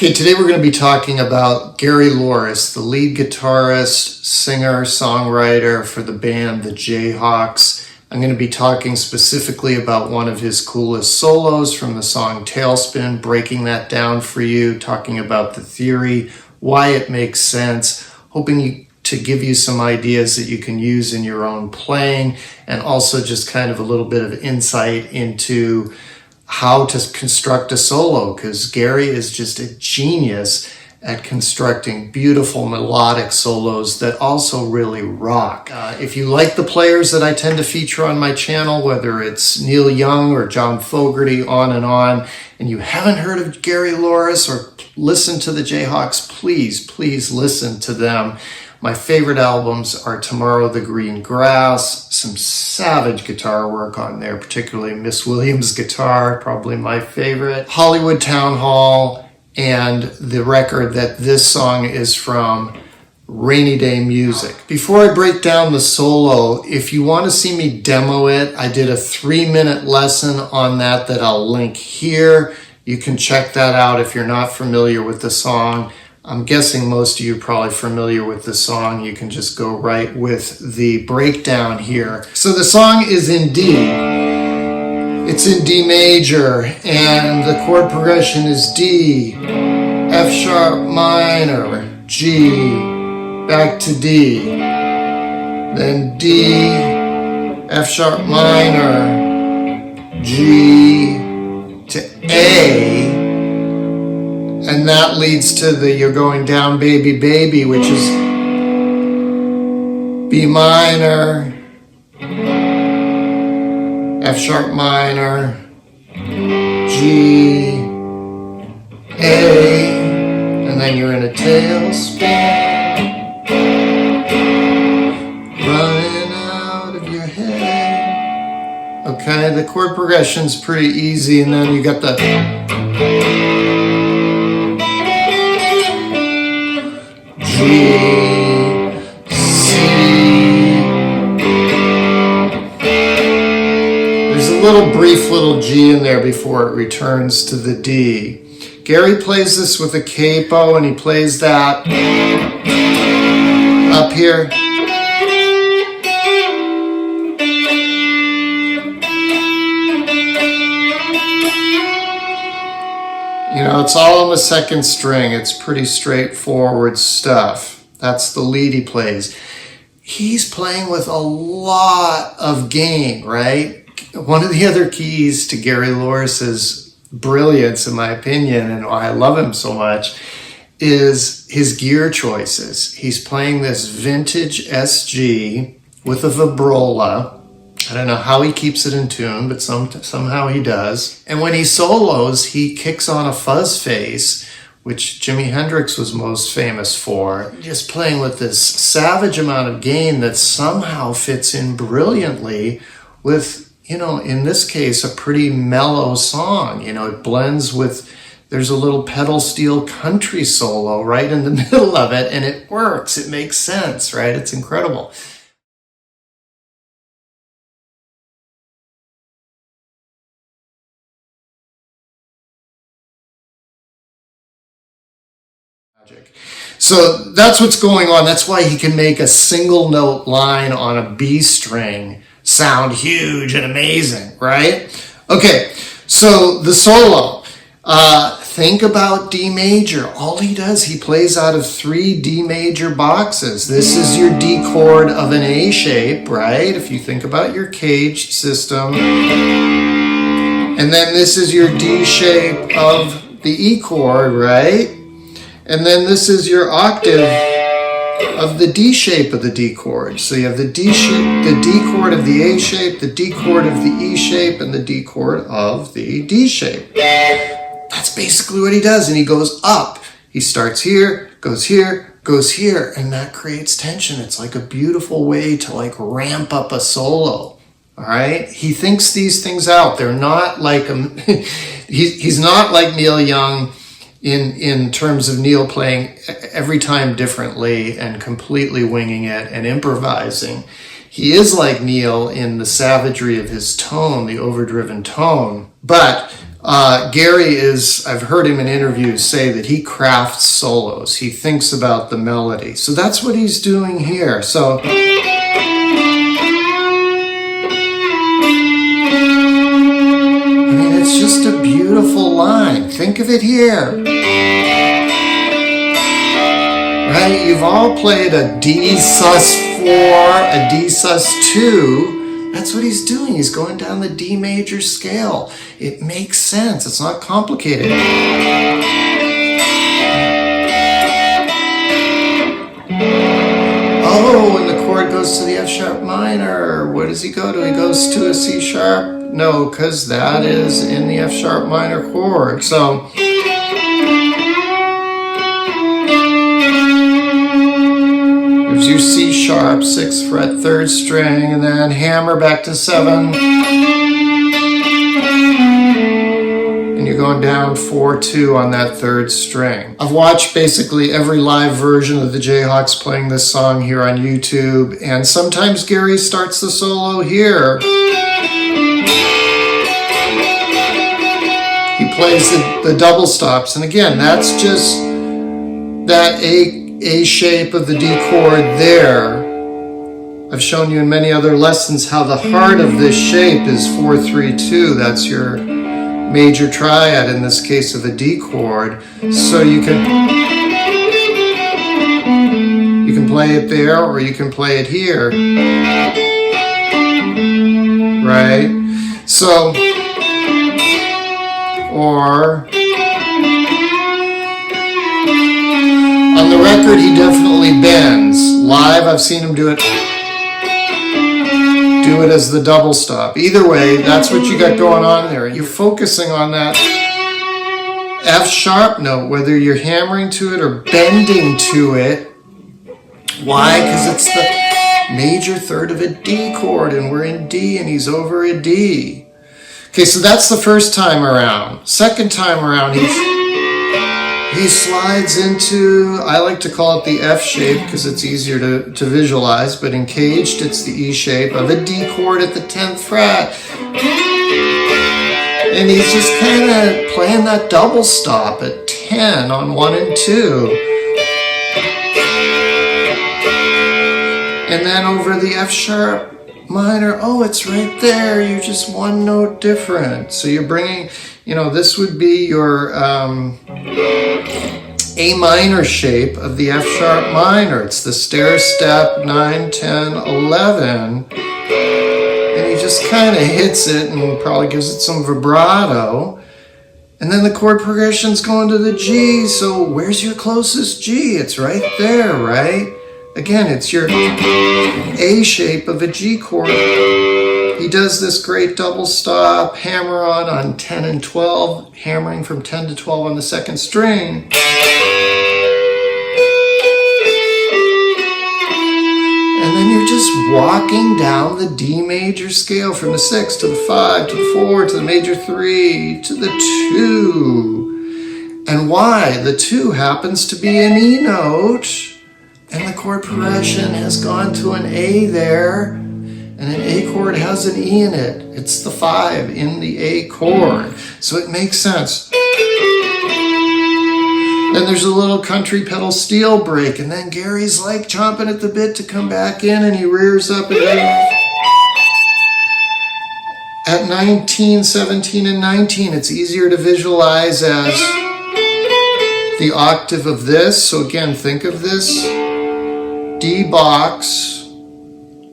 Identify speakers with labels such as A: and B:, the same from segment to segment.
A: Okay, today we're going to be talking about Gary Louris, the lead guitarist, singer, songwriter for the band the Jayhawks. I'm going to be talking specifically about one of his coolest solos from the song Tailspin, breaking that down for you, talking about the theory, why it makes sense, hoping to give you some ideas that you can use in your own playing, and also just kind of a little bit of insight into how to construct a solo, because Gary is just a genius at constructing beautiful melodic solos that also really rock. If you like the players that I tend to feature on my channel, whether it's Neil Young or John Fogerty, on, and you haven't heard of Gary Louris or listened to the Jayhawks, please listen to them. My favorite albums are Tomorrow the Green Grass, some savage guitar work on there, particularly Miss Williams' guitar, probably my favorite, Hollywood Town Hall, and the record that this song is from, Rainy Day Music. Before I break down the solo, if you want to see me demo it, I did a 3-minute lesson on that I'll link here. You can check that out if you're not familiar with the song. I'm guessing most of you are probably familiar with the song. You can just go right with the breakdown here. So the song is in D. It's in D major, and the chord progression is D, F sharp minor, G, back to D, then D, F sharp minor, G to A, and that leads to the You're Going Down Baby Baby, which is B minor, F sharp minor, G, A, and then you're in a tailspin, running out of your head. Okay, the chord progression's pretty easy, and then you got the G, C. There's a brief little G in there before it returns to the D. Gary plays this with a capo, and he plays that up here. You know, it's all on the second string. It's pretty straightforward stuff. That's the lead he plays. He's playing with a lot of gain, right? One of the other keys to Gary Louris's brilliance, in my opinion, and why I love him so much, is his gear choices. He's playing this vintage SG with a vibrola. I don't know how he keeps it in tune, but somehow he does. And when he solos, he kicks on a fuzz face, which Jimi Hendrix was most famous for. Just playing with this savage amount of gain that somehow fits in brilliantly with, you know, in this case, a pretty mellow song. You know, it blends with, there's a little pedal steel country solo right in the middle of it, and it works. It makes sense, right? It's incredible. So that's what's going on. That's why he can make a single note line on a B string sound huge and amazing, right? Okay, so the solo. Think about D major. All he does, he plays out of 3 D major boxes. This is your D chord of an A shape, right? If you think about your cage system. And then this is your D shape of the E chord, right? And then this is your octave of the D shape of the D chord. So you have the D shape, the D chord of the A shape, the D chord of the E shape, and the D chord of the D shape. That's basically what he does, and he goes up. He starts here, goes here, goes here, and that creates tension. It's like a beautiful way to like ramp up a solo. All right? He thinks these things out. They're not like he's not like Neil Young in terms of Neil playing every time differently and completely winging it and improvising. He is like Neil in the savagery of his tone, the overdriven tone, but Gary is, I've heard him in interviews say that he crafts solos. He thinks about the melody. So that's what he's doing here. So I mean, it's just a beautiful line. Think of it here. Right? You've all played a D sus4, a D sus2. That's what he's doing. He's going down the D major scale. It makes sense. It's not complicated. Oh, and the chord goes to the F sharp minor. Where does he go to? He goes to a C sharp? No, because that is in the F sharp minor chord. So here's your C sharp, 6th fret, 3rd string, and then hammer back to 7. And you're going down 4-2 on that 3rd string. I've watched basically every live version of the Jayhawks playing this song here on YouTube, and sometimes Gary starts the solo here. He plays the double stops, and again, that's just that A shape of the D chord there. I've shown you in many other lessons how the heart of this shape is 4-3-2. That's your major triad, in this case of a D chord. So you can play it there, or you can play it here. Right? So, or on the record, he definitely bends. Live, I've seen him do it as the double stop. Either way, that's what you got going on there. You're focusing on that F sharp note, whether you're hammering to it or bending to it. Why? Because it's the major third of a D chord, and we're in D, and he's over a D. Okay, so that's the first time around. Second time around, he slides into, I like to call it the F shape because it's easier to visualize, but in Caged, it's the E shape of a D chord at the 10th fret. And he's just kind of playing that double stop at 10 on 1 and 2. And then over the F sharp minor, oh, it's right there. You're just one note different. So you're bringing, this would be your A minor shape of the F sharp minor. It's the stair step 9, 10, 11. And he just kind of hits it and probably gives it some vibrato. And then the chord progression's going to the G. So where's your closest G? It's right there, right? Again, it's your A shape of a G chord. He does this great double stop, hammer on 10 and 12, hammering from 10 to 12 on the 2nd string. And then you're just walking down the D major scale from the 6 to the 5 to the 4 to the major 3 to the 2. And why? The 2 happens to be an E note. And the chord progression has gone to an A there, and an A chord has an E in it. It's the 5 in the A chord. So it makes sense. Then there's a little country pedal steel break, and then Gary's like chomping at the bit to come back in, and he rears up again. At 19, 17, and 19, it's easier to visualize as the octave of this. So again, think of this D box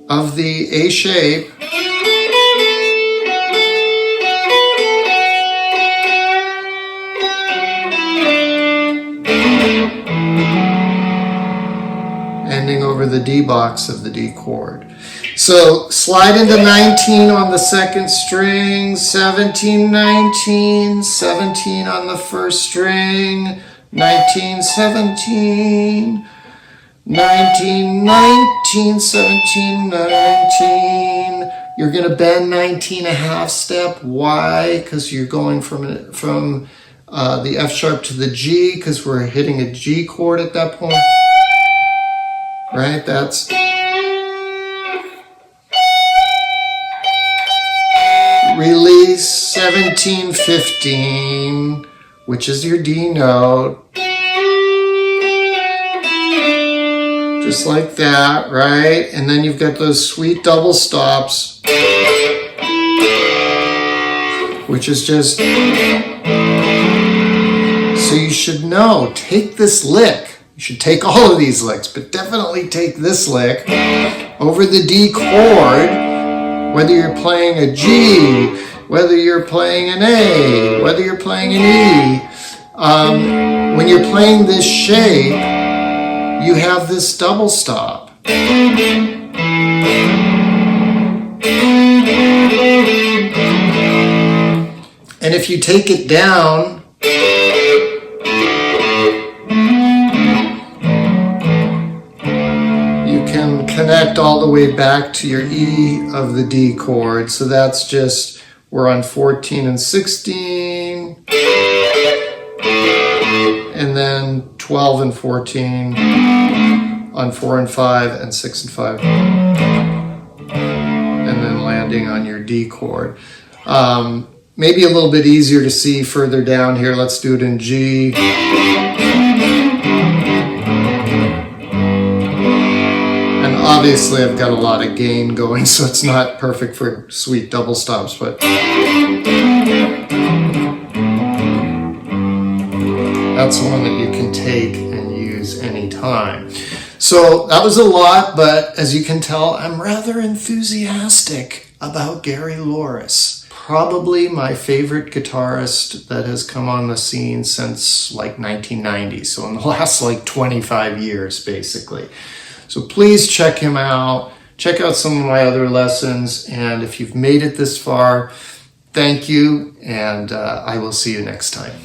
A: of the A shape, ending over the D box of the D chord. So slide into 19 on the 2nd string, 17, 19, 17 on the 1st string, 19, 17, 19, 19, 17, 19. You're going to bend 19 a half step. Why? Because you're going from the F sharp to the G, because we're hitting a G chord at that point. Right? That's release. play 17-15, which is your D note. Just like that, right? And then you've got those sweet double stops, which is just, so you should know, take this lick. You should take all of these licks, but definitely take this lick over the D chord, whether you're playing a G, whether you're playing an A, whether you're playing an E. When you're playing this shape, you have this double stop. And if you take it down, you can connect all the way back to your E of the D chord. So that's just, we're on 14 and 16, and then 12 and 14 on 4 and 5 and 6 and 5, and then landing on your D chord. Maybe a little bit easier to see further down here. Let's do it in G. And obviously I've got a lot of gain going, so it's not perfect for sweet double stops, but that's one that you can take and use anytime. So that was a lot, but as you can tell, I'm rather enthusiastic about Gary Louris. Probably my favorite guitarist that has come on the scene since like 1990. So in the last like 25 years, basically. So please check him out. Check out some of my other lessons. And if you've made it this far, thank you. And I will see you next time.